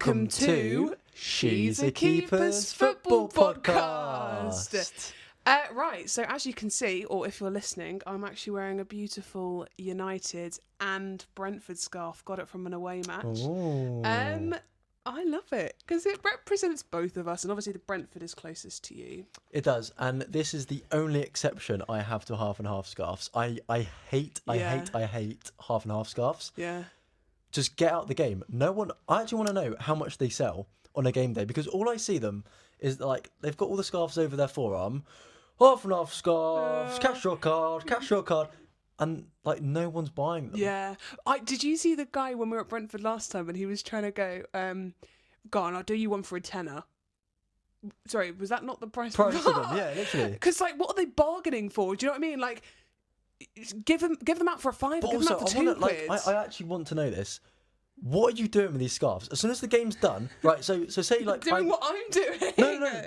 Welcome to She's a Keeper's Football Podcast. Right, so as you can see, or if you're listening, I'm actually wearing a beautiful United and Brentford scarf. Got it from an away match. Ooh. I love it because it represents both of us, and obviously the Brentford is closest to you. It does, and this is the only exception I have to half and half scarves. I hate half and half scarves. Yeah. Just get out the game. No one. I actually want to know how much they sell on a game day, because all I see them is like they've got all the scarves over their forearm, half and half scarves, cash your card, and like no one's buying them. Yeah. Did you see the guy when we were at Brentford last time and he was trying to go on, I'll do you one for a tenner. Sorry, was that not the price of them? Yeah, literally. Because like, what are they bargaining for? Do you know what I mean? Like, give them out for a £5, but give also, them out for £2. Like, I actually want to know this. What are you doing with these scarves? As soon as the game's done, right? So say like what I'm doing.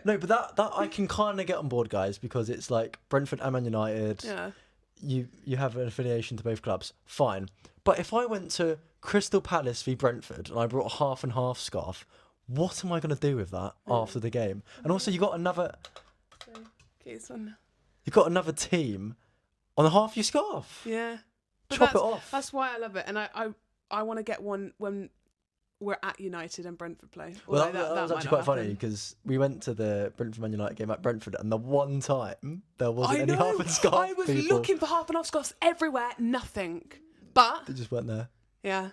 No. But that I can kind of get on board, guys, because it's like Brentford and Man United. Yeah. You have an affiliation to both clubs, fine. But if I went to Crystal Palace v Brentford and I brought a half and half scarf, what am I going to do with that after the game? And also, you got another team on half your scarf. Yeah, chop it off. That's why I love it, and I want to get one when we're at United and Brentford play. Well, that was actually quite funny because we went to the Brentford Man United game at Brentford, and the one time there wasn't any half and scarf. I was looking for half and half scarves everywhere, nothing. But they just weren't there. Yeah,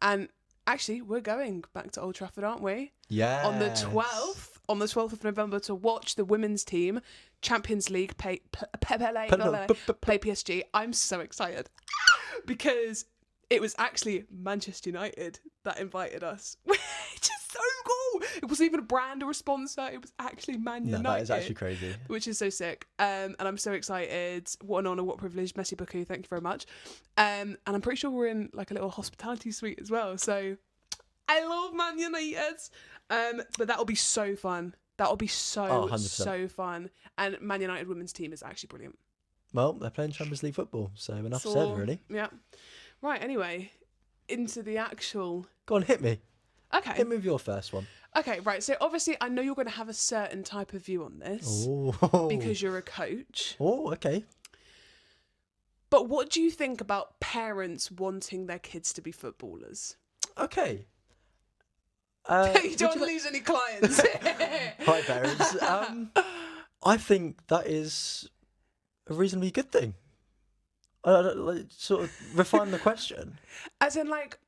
and actually, we're going back to Old Trafford, aren't we? Yeah. On the 12th of November to watch the women's team Champions League play PSG. I'm so excited because it was actually Manchester United that invited us, which is so cool. It wasn't even a brand or a sponsor. It was actually Man United. No, that is actually crazy. Which is so sick. And I'm so excited. What an honour, what a privilege. Messi Baku, thank you very much. And I'm pretty sure we're in like a little hospitality suite as well. So I love Man United. But that'll be so fun. That'll be so fun. And Man United women's team is actually brilliant. Well, they're playing Champions League football, so enough said, really. Yeah. Right, anyway, into the actual... Go on, hit me. Okay. Hit me with your first one. Okay, right. So obviously I know you're going to have a certain type of view on this. Oh. Because you're a coach. Oh, okay. But what do you think about parents wanting their kids to be footballers? Okay. You don't want to lose any clients. Hi, parents. I think that is a reasonably good thing. Sort of refine the question. As in, like,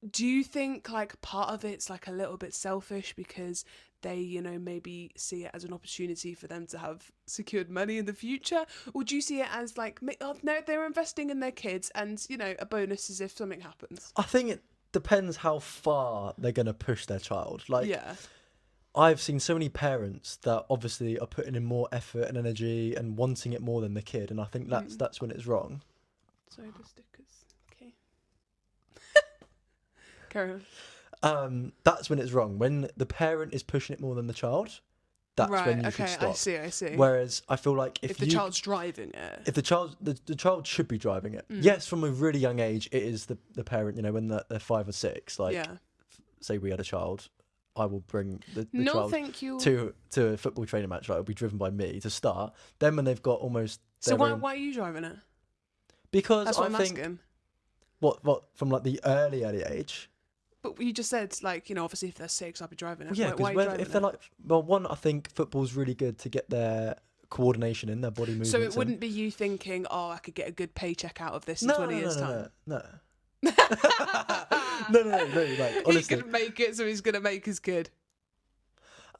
do you think like part of it's like a little bit selfish because they, you know, maybe see it as an opportunity for them to have secured money in the future? Or do you see it as like, oh, no, they're investing in their kids and, you know, a bonus is if something happens? I think it depends how far they're going to push their child. Like, yeah. I've seen so many parents that obviously are putting in more effort and energy and wanting it more than the kid, and I think that's when it's wrong. Sorry, the stickers. Okay. Carry on. That's when it's wrong. When the parent is pushing it more than the child, that's when you should stop. I see. Whereas I feel like if the child's driving it, if the child should be driving it. Yes, from a really young age, it is the parent. You know, when they're 5 or 6. Like, say we had a child. I will bring the child to a football training match. Like, it'll be driven by me to start. Then when they've got almost... So why are you driving it? Because that's what I think... Asking. What, from like the early age? But you just said, like, you know, obviously if they're 6, I'll be driving it. Well, yeah, because if they're like... Well, one, I think football's really good to get their coordination in, their body movements. So it wouldn't be you thinking, oh, I could get a good paycheck out of this in 20 years' time? No. No, like, honestly. He's going to make it, so he's going to make his kid.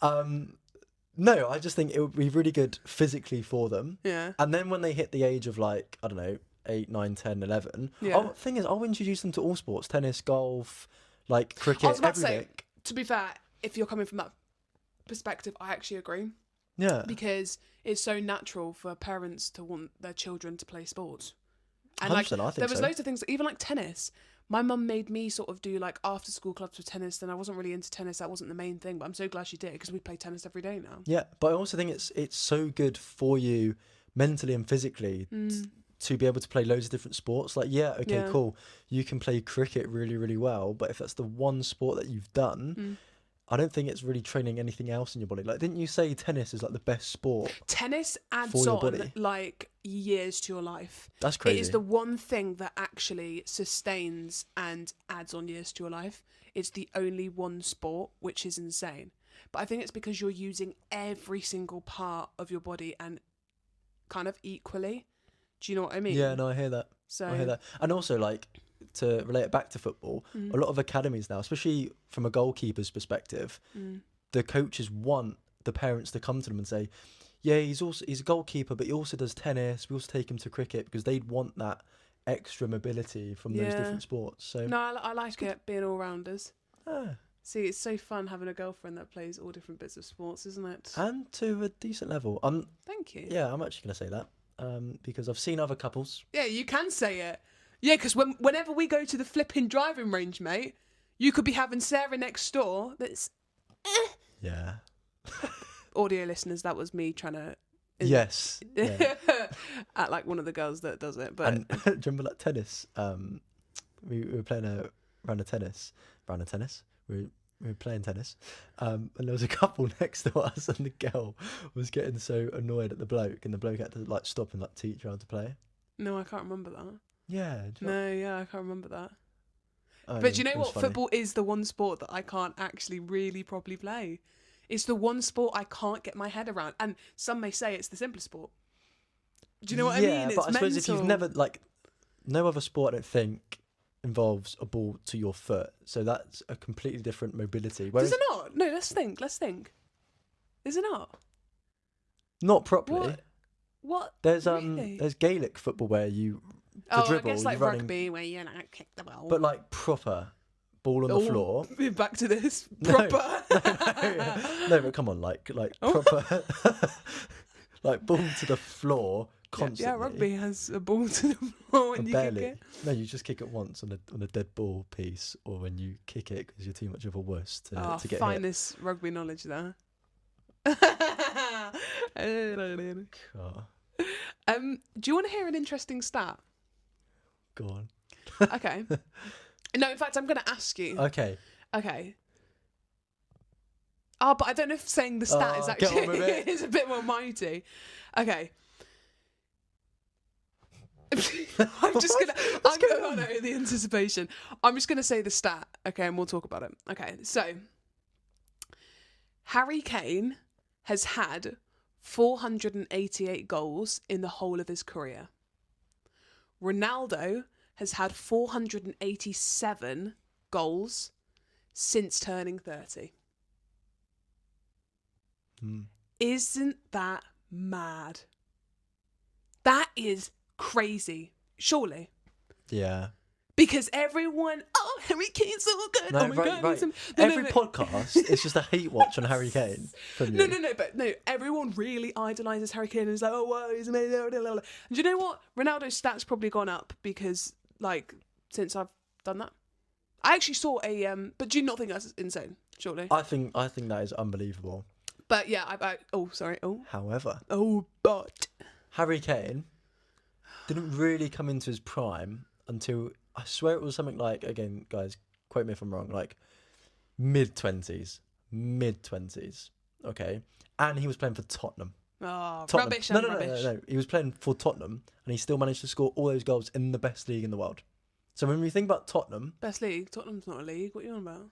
No, I just think it would be really good physically for them. Yeah. And then when they hit the age of, like, I don't know, 8, 9, 10, 11, the thing is, I'll introduce them to all sports, tennis, golf, like cricket, I was about everything. to say, to be fair, if you're coming from that perspective, I actually agree. Yeah. Because it's so natural for parents to want their children to play sports. And 100%, like, I think there was so. loads of things, even like tennis. My mum made me sort of do like after school clubs for tennis, and I wasn't really into tennis. That wasn't the main thing, but I'm so glad she did because we play tennis every day now. Yeah, but I also think it's so good for you mentally and physically to be able to play loads of different sports. Like, cool. You can play cricket really, really well, but if that's the one sport that you've done, I don't think it's really training anything else in your body. Like, didn't you say tennis is like the best sport? Tennis adds on like years to your life. That's crazy. It is the one thing that actually sustains and adds on years to your life. It's the only one sport, which is insane. But I think it's because you're using every single part of your body and kind of equally. Do you know what I mean? Yeah, no, I hear that. I hear that. And also, like, to relate it back to football, a lot of academies now, especially from a goalkeeper's perspective, the coaches want the parents to come to them and say, yeah, he's a goalkeeper, but he also does tennis. We also take him to cricket, because they'd want that extra mobility from those different sports. So no, I like it, being all-rounders. See, it's so fun having a girlfriend that plays all different bits of sports, isn't it? And to a decent level. Thank you. Yeah, I'm actually going to say that. Because I've seen other couples. Yeah, you can say it. Yeah, because whenever we go to the flipping driving range, mate, you could be having Sarah next door that's... Yeah. Audio listeners, that was me trying to... Yes. Yeah. At like one of the girls that does it. But and, do you remember like tennis? We were playing a round of tennis. We were playing tennis, and there was a couple next to us, and the girl was getting so annoyed at the bloke, and the bloke had to like stop and like teach her how to play. No, I can't remember that. Yeah. I can't remember that. But do you know what? Funny. Football is the one sport that I can't actually really properly play. It's the one sport I can't get my head around, and some may say it's the simplest sport. Do you know what I mean? Yeah, but I suppose if you've never like, no other sport, I don't think, involves a ball to your foot, so that's a completely different mobility. Does it not? No, let's think. Is it not? Not properly. What? There's really? There's Gaelic football where you dribble, I guess like rugby where you like kick the ball. But like proper ball on the floor. Back to this proper. No, but come on, like proper, like ball to the floor. Constantly. Yeah, rugby has a ball to the floor when you kick it. No, you just kick it once on a dead ball piece, or when you kick it because you're too much of a wuss to get finest hit. Rugby knowledge there. Do you want to hear an interesting stat? Go on. Okay. No, in fact, I'm going to ask you. Okay. Oh, but I don't know if saying the stat is actually is a bit more mighty. Okay. I'm the anticipation. I'm just gonna say the stat, okay, and we'll talk about it. Okay, so Harry Kane has had 488 goals in the whole of his career. Ronaldo has had 487 goals since turning 30. Isn't that mad? That is crazy, surely. Yeah. Because everyone, Harry Kane's so good. No, right. Every podcast is just a hate watch on Harry Kane. No, everyone really idolises Harry Kane and is like, oh, wow, he's amazing. And do you know what? Ronaldo's stats probably gone up because, like, since I've done that. I actually saw but do you not think that's insane, surely? I think that is unbelievable. But yeah, However. But. Harry Kane didn't really come into his prime until, I swear it was something like, again, guys, quote me if I'm wrong, like mid-20s, okay? And he was playing for Tottenham. Oh, Tottenham. Rubbish. No. He was playing for Tottenham, and he still managed to score all those goals in the best league in the world. So when we think about Tottenham... Best league? Tottenham's not a league. What are you on about?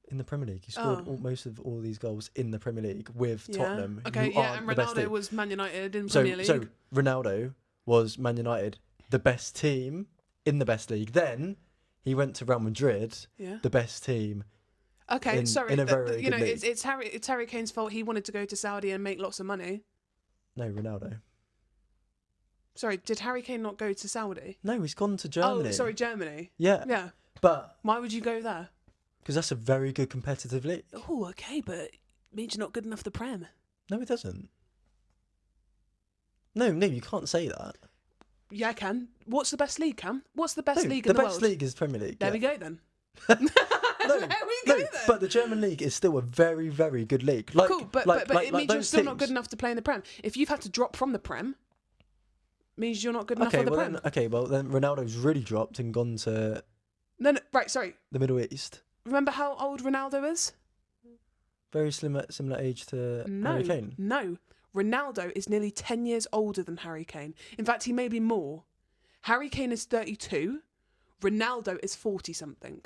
In the Premier League. He scored most of all these goals in the Premier League with Tottenham. Okay, and Ronaldo was Man United in Premier League. So Ronaldo was Man United, the best team in the best league. Then he went to Real Madrid, the best team. Okay, in a very good league. It's Harry Kane's fault. He wanted to go to Saudi and make lots of money. No, Ronaldo. Sorry, did Harry Kane not go to Saudi? No, he's gone to Germany. Oh, sorry, Germany. Yeah. But why would you go there? Because that's a very good competitive league. Oh, okay, but it means you're not good enough for the Prem. No, it doesn't. No, you can't say that. Yeah, I can. What's the best league, Cam? What's the best league in the world? The best league is Premier League. There we go then. But the German league is still a very, very good league. Like, cool, but it means you're still not good enough to play in the Prem. If you've had to drop from the Prem, means you're not good enough for the Prem. Then Ronaldo's really dropped and gone to... No, right, sorry. The Middle East. Remember how old Ronaldo is? Very similar age to Harry Kane. No. Ronaldo is nearly 10 years older than Harry Kane. In fact, he may be more. Harry Kane is 32. Ronaldo is 40-something.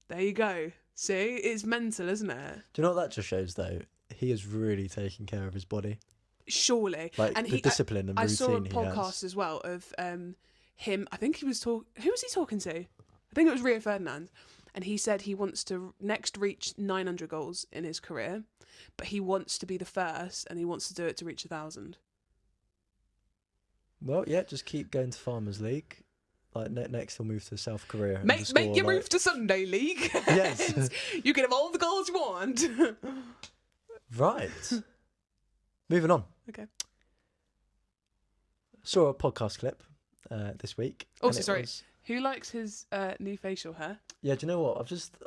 There you go. See? It's mental, isn't it? Do you know what that just shows, though? He is really taking care of his body. Surely. Like, and the discipline and routine he has. I saw a podcast as well of him. I think he was talking... Who was he talking to? I think it was Rio Ferdinand. And he said he wants to next reach 900 goals in his career. But he wants to be the first, and he wants to do it to reach 1,000. Well, yeah, just keep going to Farmers League. Like next, he'll move to South Korea. Make your move to Sunday League. Yes, you can have all the goals you want. Right. Moving on. Okay. Saw a podcast clip this week. Also, sorry. Who likes his new facial hair? Yeah, do you know what? I've just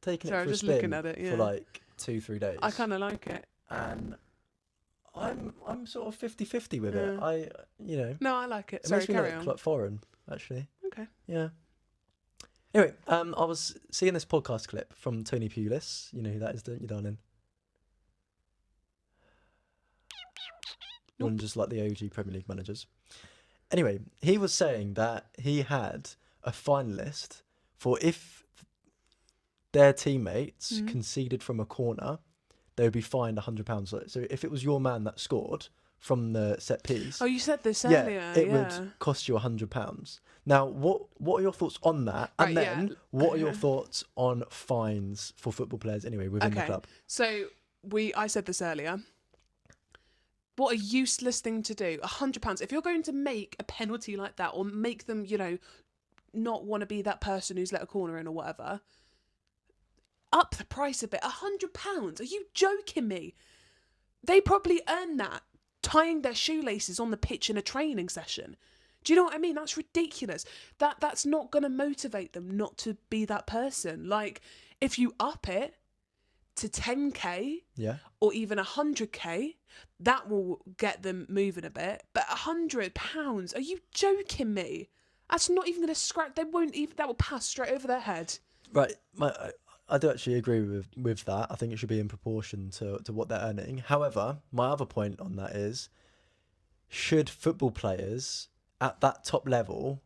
taken it for a spin looking at it, for like 2-3 days. I kind of like it. And I'm sort of 50-50 with it. No, I like it. It Sorry, makes me carry look on. like foreign, actually. Okay. Yeah. Anyway, I was seeing this podcast clip from Tony Pulis. You know who that is, don't you, darling? Nope. One just like the OG Premier League managers. Anyway, he was saying that he had a finalist for if their teammates conceded from a corner, they would be fined £100. So if it was your man that scored from the set piece... Oh, you said this earlier. It would cost you £100. Now, what are your thoughts on that? And then, what are your thoughts on fines for football players anyway within the club? So, I said this earlier. What a useless thing to do. £100. If you're going to make a penalty like that or make them, not want to be that person who's let a corner in or whatever, up the price a bit. £100? Are you joking me? They probably earn that tying their shoelaces on the pitch in a training session. Do you know what I mean? That's ridiculous. That's not going to motivate them not to be that person. Like, if you up it to 10k or even 100k, that will get them moving a bit. But £100? Are you joking me? That's not even going to scratch. They won't even. That will pass straight over their head. Right. I do actually agree with that. I think it should be in proportion to what they're earning. However, my other point on that is, should football players at that top level...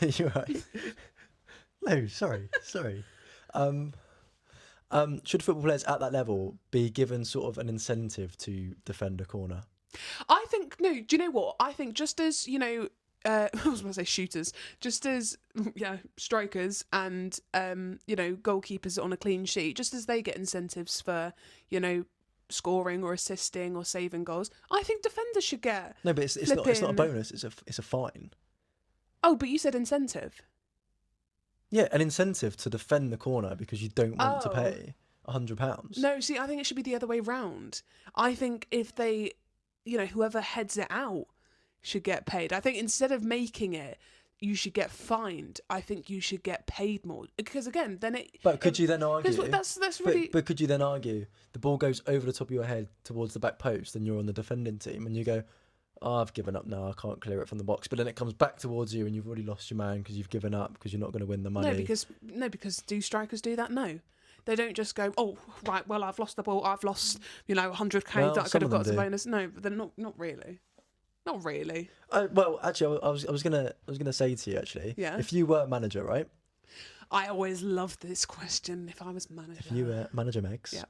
You're right. No, sorry. Should football players at that level be given sort of an incentive to defend a corner? I think, no, do you know what? I think just as, I was going to say shooters, just as, strikers and, goalkeepers on a clean sheet, just as they get incentives for, scoring or assisting or saving goals, I think defenders should get. No, but it's not a bonus, it's a fine. Oh, but you said incentive. Yeah, an incentive to defend the corner because you don't want to pay £100. No, see, I think it should be the other way round. I think if they, whoever heads it out should get paid. I think instead of making it, you should get fined. I think you should get paid more because again, then it. But could you then argue? That's really. But could you then argue the ball goes over the top of your head towards the back post, and you're on the defending team, and you go, "Oh, I've given up now. I can't clear it from the box." But then it comes back towards you, and you've already lost your man because you've given up because you're not going to win the money. No, because do strikers do that? No. They don't just go, oh, right, well, I've lost the ball. I've lost, 100k that I could have got as a bonus. No, but they're not really. Not really. Well, actually, I was gonna say to you actually. Yeah. If you were manager, right? I always loved this question. If I was manager. If you were manager, Megs. Yeah.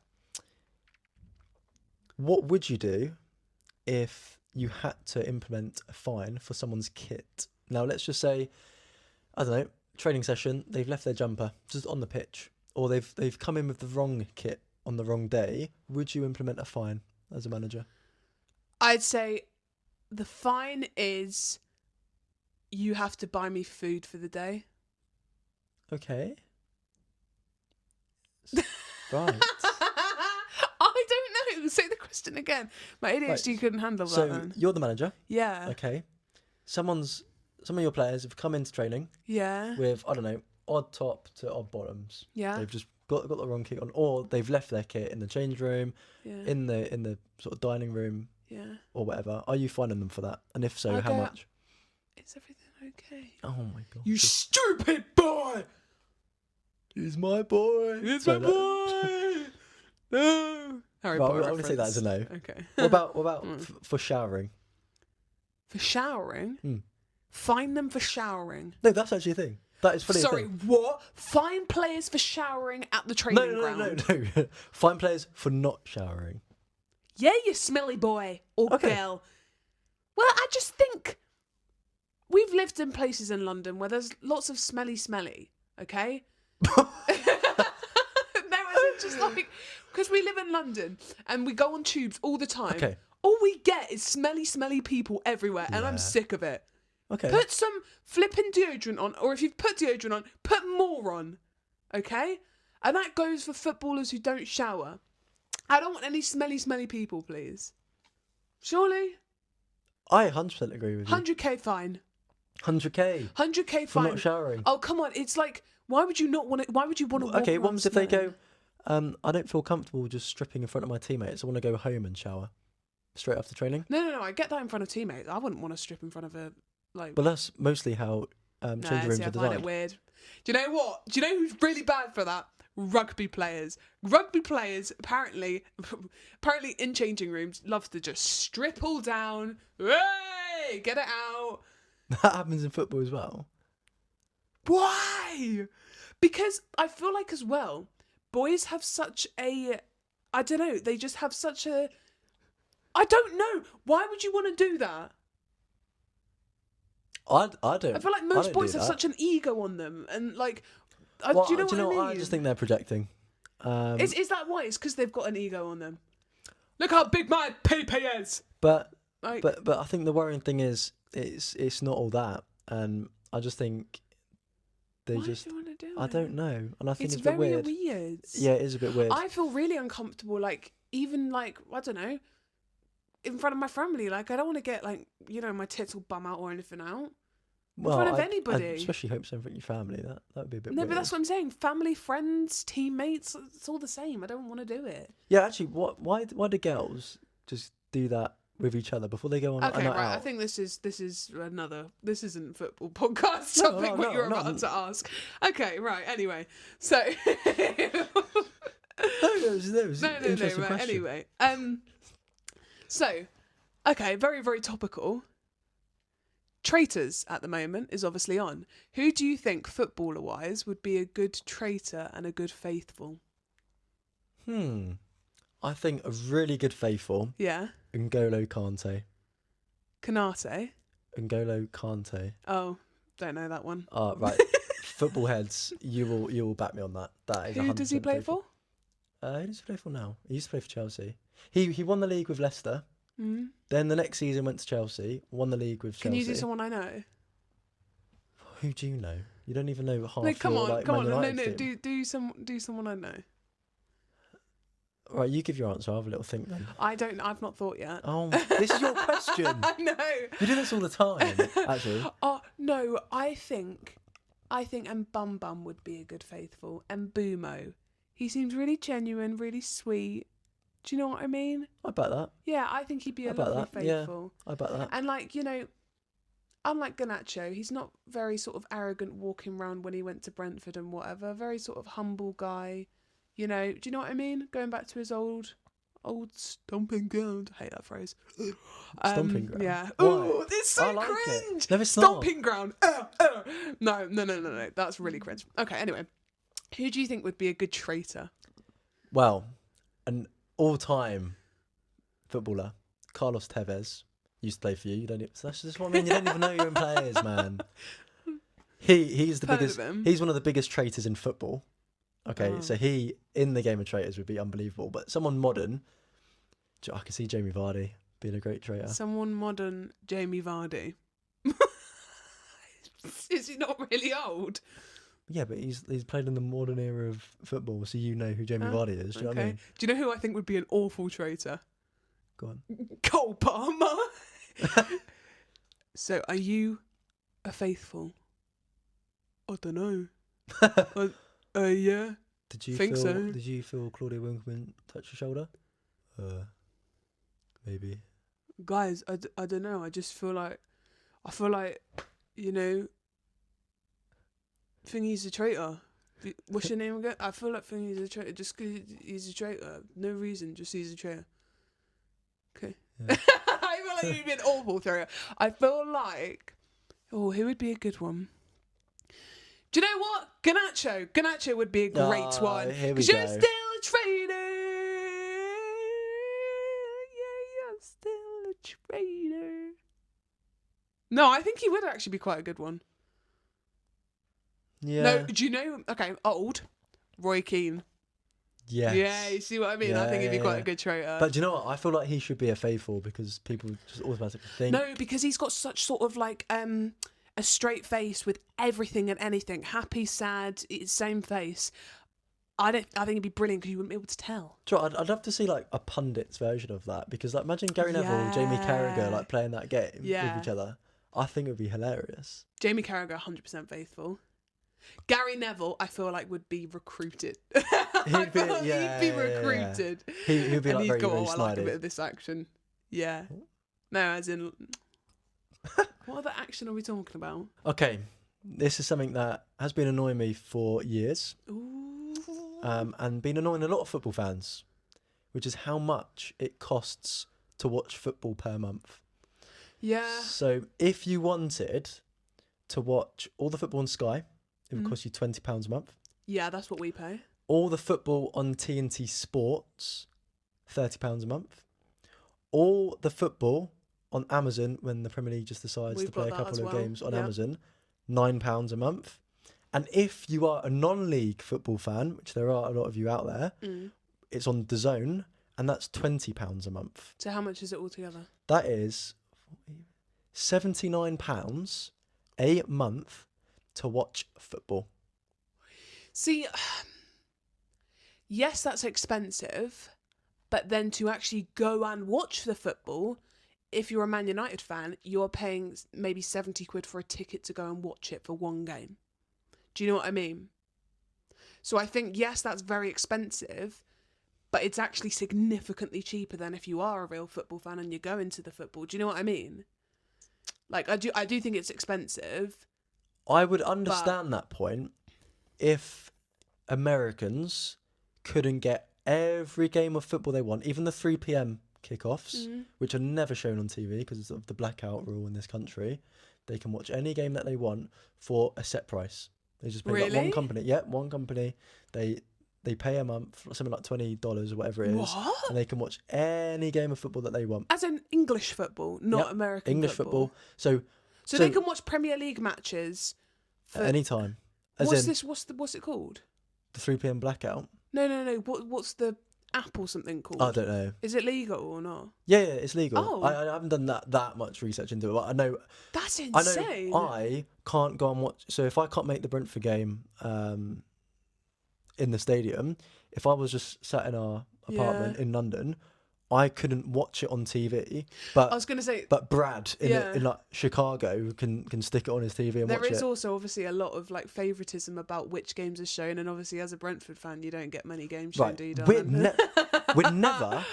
What would you do if you had to implement a fine for someone's kit? Now, let's just say, I don't know, training session. They've left their jumper just on the pitch, or they've come in with the wrong kit on the wrong day. Would you implement a fine as a manager? I'd say. The fine is you have to buy me food for the day. Okay. Right. I don't know. Say the question again. My ADHD couldn't handle that. So you're the manager? Yeah. Okay. Some of your players have come into training. Yeah. With, I don't know, odd top to odd bottoms. Yeah. They've just got the wrong kit on, or they've left their kit in the change room, in the sort of dining room Yeah. Or whatever, are you fining them for that? And if so, how much? Is everything okay? Oh my god! You stupid boy! He's my boy. It's my boy. No. Harry Potter. I'm gonna take that as a no. Okay. What about for showering? For showering? Mm. Fine them for showering. No, that's actually a thing. That is fully Sorry, a thing. what? Fine players for showering at the training ground. No. Fine players for not showering. Yeah, you smelly boy or girl. Well, I just think we've lived in places in London where there's lots of smelly, okay? No, it's just like, because we live in London and we go on tubes all the time. Okay. All we get is smelly people everywhere, and I'm sick of it. Okay. Put some flipping deodorant on, or if you've put deodorant on, put more on, okay? And that goes for footballers who don't shower. I don't want any smelly people, please. Surely? I 100% agree with you. 100k fine. 100k? 100k fine. For not showering? Oh, come on. It's like, why would you not want it? Why would you want to Okay, what happens if they go, I don't feel comfortable just stripping in front of my teammates. I want to go home and shower straight after training? No. I get that in front of teammates. I wouldn't want to strip in front of a, like... But that's mostly how changing rooms are designed. I find it weird. Do you know what? Do you know who's really bad for that? Rugby players. Rugby players apparently in changing rooms love to just strip all down. Hey, get it out. That happens in football as well. Why? Because I feel like as well, boys have such a, I don't know, they just have such a, I don't know. Why would you want to do that? I don't. I feel like most boys have such an ego on them, and like, do you know what I mean? I just think they're projecting. Is that why? It's because they've got an ego on them. Look how big my pepe is. But I think the worrying thing is it's not all that, and I just think they why just. Do you want to do I don't know, and I think it's a bit very weird. Yeah, it is a bit weird. I feel really uncomfortable. Like even like I don't know, in front of my family. Like I don't want to get like my tits will bum out or anything out. In front of anybody. I especially hope so in front of your family. That would be a bit weird. No, but that's what I'm saying. Family, friends, teammates, it's all the same. I don't want to do it. Yeah, actually, why do girls just do that with each other before they go on a night out? I think this isn't football podcast topic what you're about to ask. Okay, right, anyway. So No, anyway. So, okay, very, very topical. Traitors at the moment is obviously on. Who do you think, footballer-wise, would be a good traitor and a good faithful? I think a really good faithful. Yeah. N'Golo Kante. Kanate? N'Golo Kante. Oh, don't know that one. Right. Football heads, you will back me on that. That is 100% Who does he play for? Who does he play for now? He used to play for Chelsea. He won the league with Leicester. Mm. Then the next season went to Chelsea, won the league with Chelsea. Can you do someone I know? Who do you know? You don't even know half. No, come on. No. Do someone I know. Right, you give your answer. I'll have a little think then. I've not thought yet. Oh, this is your question. I know. You do this all the time, actually. Oh no, I think Bum would be a good faithful, and Bumo. He seems really genuine, really sweet. Do you know what I mean? I bet that. Yeah, I think he'd be a lovely faithful. Yeah, I bet that. And like, unlike Garnacho, he's not very sort of arrogant walking around when he went to Brentford and whatever. Very sort of humble guy. Do you know what I mean? Going back to his old stomping ground. I hate that phrase. Stomping ground? Yeah. Why? Oh, it's so like cringe. It. No, it's stomping ground. No. That's really cringe. Okay, anyway. Who do you think would be a good traitor? Well, an all-time footballer, Carlos Tevez, used to play for you. You don't. That's just what I mean. You don't even know your own players, man. He's the biggest. He's one of the biggest traitors in football. Okay, so he in the game of traitors would be unbelievable. But someone modern, I can see Jamie Vardy being a great traitor. Someone modern, Jamie Vardy. Is he not really old? Yeah, but he's played in the modern era of football, so you know who Jamie Vardy is. Do you know what I mean? Do you know who I think would be an awful traitor? Go on. Cole Palmer. So, are you a faithful? I don't know. Yeah. Did you think feel? So. Did you feel Claudia Winkleman touch your shoulder? Maybe. Guys, I don't know. I just feel like, you know, Thingy's a traitor. What's your name again? I feel like Thingy's a traitor just because he's a traitor. No reason, just he's a traitor. Okay. Yeah. I feel like he'd be an awful traitor. I feel like, who would be a good one? Do you know what? Garnacho. Garnacho would be a great one. Because you're still a traitor. Yeah, you're still a traitor. No, I think he would actually be quite a good one. Yeah. No, do you know? Okay, old Roy Keane. Yes. Yeah, you see what I mean? Yeah, I think he'd be quite a good traitor. But do you know what? I feel like he should be a faithful because people just automatically think. No, because he's got such sort of like a straight face with everything and anything. Happy, sad, same face. I think it'd be brilliant because you wouldn't be able to tell. Do you know, I'd love to see like a pundit's version of that because like imagine Gary Neville, Jamie Carragher like playing that game with each other. I think it would be hilarious. Jamie Carragher, 100% faithful. Gary Neville, I feel like would be recruited. He'd be recruited. He'd be like very I like a bit of this action. Yeah. No, as in, what other action are we talking about? Okay, this is something that has been annoying me for years. Ooh. And been annoying a lot of football fans, which is how much it costs to watch football per month. Yeah. So if you wanted to watch all the football on Sky, it would cost you £20 a month. Yeah, that's what we pay. All the football on TNT Sports, £30 a month. All the football on Amazon when the Premier League just decides to play a couple of games on Amazon, £9 a month. And if you are a non-league football fan, which there are a lot of you out there, it's on DAZN, and that's £20 a month. So how much is it altogether? That is £79 a month to watch football. See, yes, that's expensive, but then to actually go and watch the football, if you're a Man United fan, you're paying maybe 70 quid for a ticket to go and watch it for one game. Do you know what I mean? So I think, yes, that's very expensive, but it's actually significantly cheaper than if you are a real football fan and you're going to the football. Do you know what I mean? Like, I do think it's expensive. I would understand that point if Americans couldn't get every game of football they want, even the 3 p.m. kickoffs, which are never shown on TV because of the blackout rule in this country. They can watch any game that they want for a set price. They just pay like one company. Yeah, one company. They pay a month, something like $20 or whatever it is. What? And they can watch any game of football that they want. As in English football, not American English football. So they can watch Premier League matches at any time. What's it called? The 3 p.m. blackout. No. What's the app or something called? I don't know. Is it legal or not? Yeah, it's legal. Oh. I haven't done that much research into it, but I know. That's insane. I can't go and watch. So if I can't make the Brentford game in the stadium, if I was just sat in our apartment in London, I couldn't watch it on TV. But I was going to say, but Brad in like Chicago can stick it on his TV and watch it. There is also obviously a lot of like favoritism about which games are shown, and obviously as a Brentford fan, you don't get many games shown, do you? We're never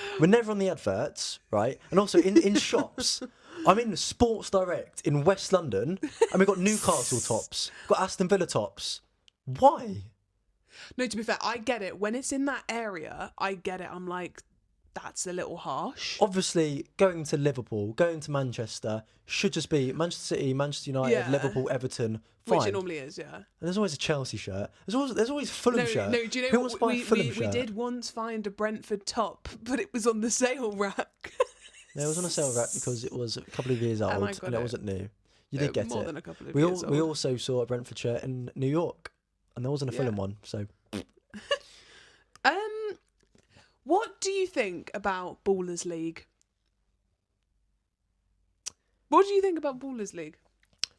on the adverts, right? And also in shops. I'm in Sports Direct in West London, and we've got Newcastle tops, we've got Aston Villa tops. Why? No, to be fair, I get it. When it's in that area, I get it. I'm like, that's a little harsh. Obviously, going to Liverpool, going to Manchester should just be Manchester City, Manchester United, Liverpool, Everton. Fine. Which it normally is, yeah. And there's always a Chelsea shirt. There's always Fulham shirt. No, do you know who wants to buy a Fulham shirt? We did once find a Brentford top, but it was on the sale rack. No, it was on a sale rack because it was a couple of years old and it wasn't new. You did get more it. Than a couple of years old. We also saw a Brentford shirt in New York, and there wasn't a Fulham one. So, what do you think about Ballers League? What do you think about Ballers League?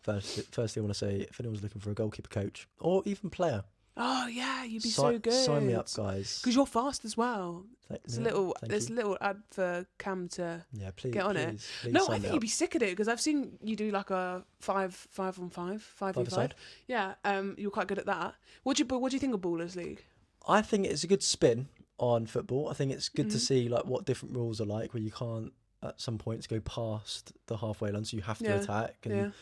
Firstly, I want to say if anyone's looking for a goalkeeper coach or even player. Oh yeah, you'd be so good. Sign me up, guys. Because you're fast as well. There's a little ad for Cam to get on it. Please no, I think you'd be sick at it because I've seen you do like a 5-on-5. Yeah, you're quite good at that. What do you think of Ballers League? I think it's a good spin on football. I think it's good to see like what different rules are like, where you can't at some points go past the halfway line, so you have to attack. And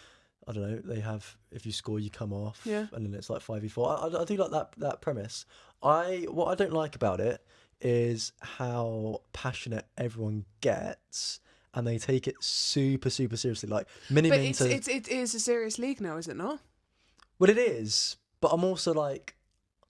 I don't know, they have, if you score, you come off, and then it's like 5v4. I do like that premise. What I don't like about it is how passionate everyone gets, and they take it super, super seriously. Like But it is a serious league now, is it not? Well, it is, but I'm also like,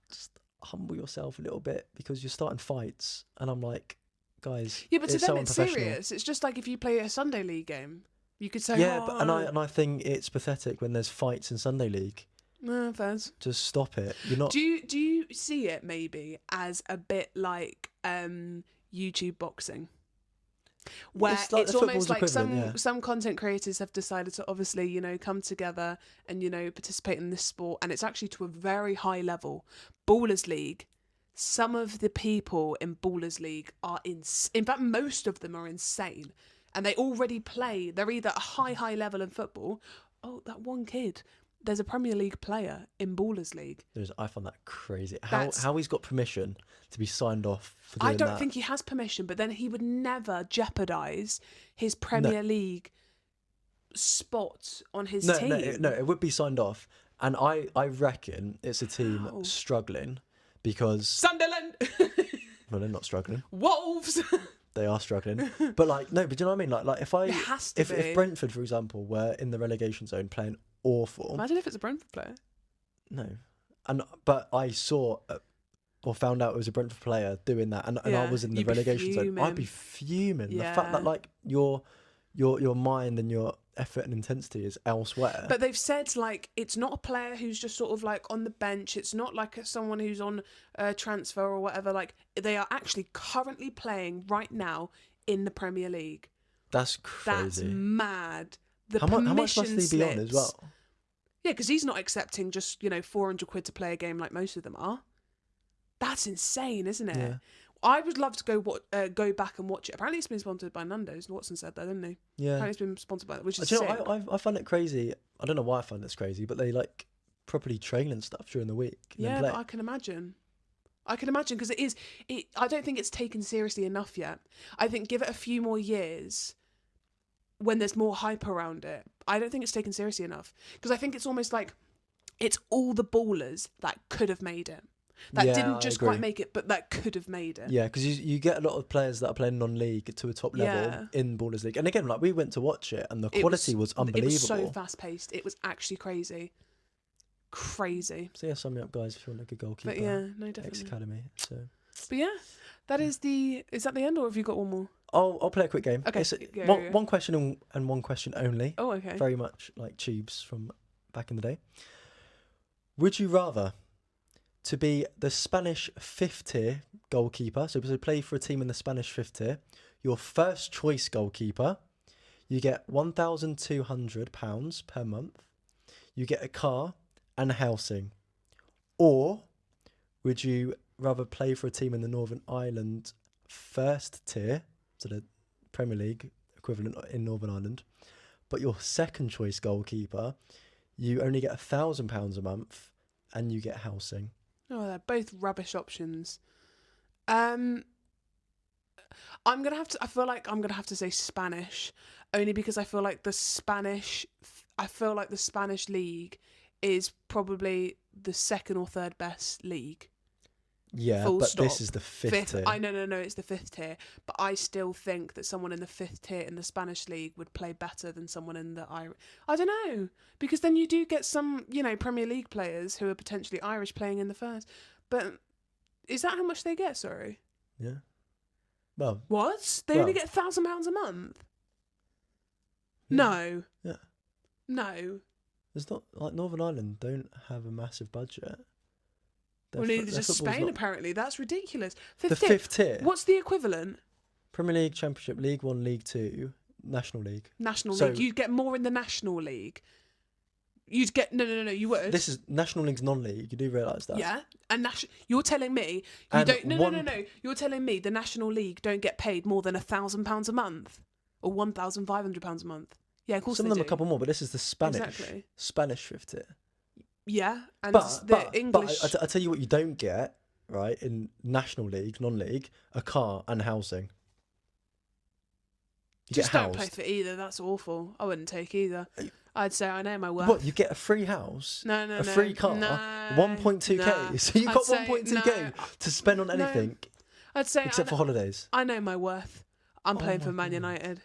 just humble yourself a little bit, because you're starting fights, and I'm like, guys, yeah, but to it's them so it's serious. It's just like if you play a Sunday league game, you could say, but I think it's pathetic when there's fights in Sunday league. No, fairs. Just stop it. You're not. Do you see it maybe as a bit like YouTube boxing, where it's almost like some content creators have decided to obviously come together and participate in this sport, and it's actually to a very high level. Ballers League. Some of the people in Ballers League are in fact, most of them are insane, and they already play. They're either at a high level in football. Oh, that one kid. There's a Premier League player in Ballers League. I find that crazy. How he's got permission to be signed off for doing that. I don't think he has permission, but then he would never jeopardise his Premier League spot on his team. No, it would be signed off. And I reckon it's a team struggling because... Sunderland! Well, they're not struggling. Wolves! They are struggling. But do you know what I mean? Like if Brentford, for example, were in the relegation zone playing awful. Imagine if it's a Brentford player. No, but I saw or found out it was a Brentford player doing that, and I was in the relegation zone. I'd be fuming. The fact that your mind and your effort and intensity is elsewhere. But they've said it's not a player who's just sort of on the bench. It's not like someone who's on a transfer or whatever. They are actually currently playing right now in the Premier League. That's crazy. That's mad. How much must he be on as well? Yeah, because he's not accepting just, 400 quid to play a game like most of them are. That's insane, isn't it? Yeah. I would love to go back and watch it. Apparently it's been sponsored by Nando's. Watson said that, didn't he? Yeah. Apparently it's been sponsored by that, which is sick. sick. I find it crazy. I don't know why I find this crazy, but they properly train and stuff during the week. Yeah, but I can imagine. Because I don't think it's taken seriously enough yet. I think give it a few more years when there's more hype around it. I don't think it's taken seriously enough. Because I think it's almost like it's all the ballers that could have made it. That didn't just quite make it, but that could have made it. Yeah, because you get a lot of players that are playing non-league to a top level in Ballers League. And again, we went to watch it and the quality was unbelievable. It was so fast-paced. It was actually crazy. Crazy. So sign me up, guys, if you want a good goalkeeper. But yeah, no, definitely. Ex-academy. So. But yeah, is that the end, or have you got one more? I'll play a quick game. Okay. One question and one question only. Oh, okay. Very much like Tubes from back in the day. Would you rather to be the Spanish 5th tier goalkeeper, so to play for a team in the Spanish 5th tier, your first choice goalkeeper, you get £1,200 per month, you get a car and housing, or would you rather play for a team in the Northern Ireland 1st tier, so the Premier League equivalent in Northern Ireland, but your second choice goalkeeper, you only get £1,000 a month and you get housing? Oh, they're both rubbish options. I feel like I'm gonna have to say Spanish, only because I feel like the Spanish league is probably the second or third best league. Yeah, Full but stop. This is the 5th tier. I know, it's the 5th tier. But I still think that someone in the 5th tier in the Spanish league would play better than someone in the Irish. I don't know, because then you do get some, Premier League players who are potentially Irish playing in the first. But is that how much they get? Sorry. Yeah. Well. What? They only get £1,000 a month. Yeah. No. Yeah. No. It's not like Northern Ireland don't have a massive budget. Well, neither does Spain, apparently. That's ridiculous. The 5th tier. What's the equivalent? Premier League, Championship, League 1, League 2, National League. National League. You'd get more in the National League. You'd get... No, you would. This is... National League's non-league. You do realise that? Yeah. And you're telling me... You don't... No. You're telling me the National League don't get paid more than £1,000 a month? Or £1,500 a month? Yeah, of course Some of them a couple more, but this is the Spanish 5th tier. Yeah, and But English... I tell you what you don't get, right, in National League, non-league, a car and housing. Just don't pay for either. That's awful. I wouldn't take either. I'd say I know my worth. What, you get a free house? No. A free car? No, 1.2k? So you've got 1.2k to spend on anything? I'd say except for holidays. I know my worth. I'm playing for Man United.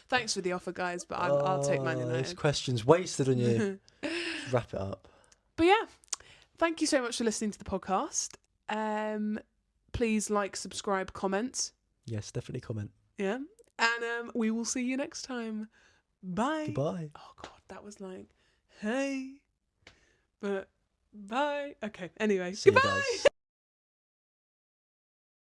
Thanks for the offer, guys, but I'll take Man United. This question's wasted on you. Wrap it up. But yeah, thank you so much for listening to the podcast. Please like, subscribe, comment. Yes, definitely comment. Yeah. And we will see you next time. Bye. Goodbye. Oh, God, that was like, hey. But bye. Okay, anyway. See goodbye. You guys.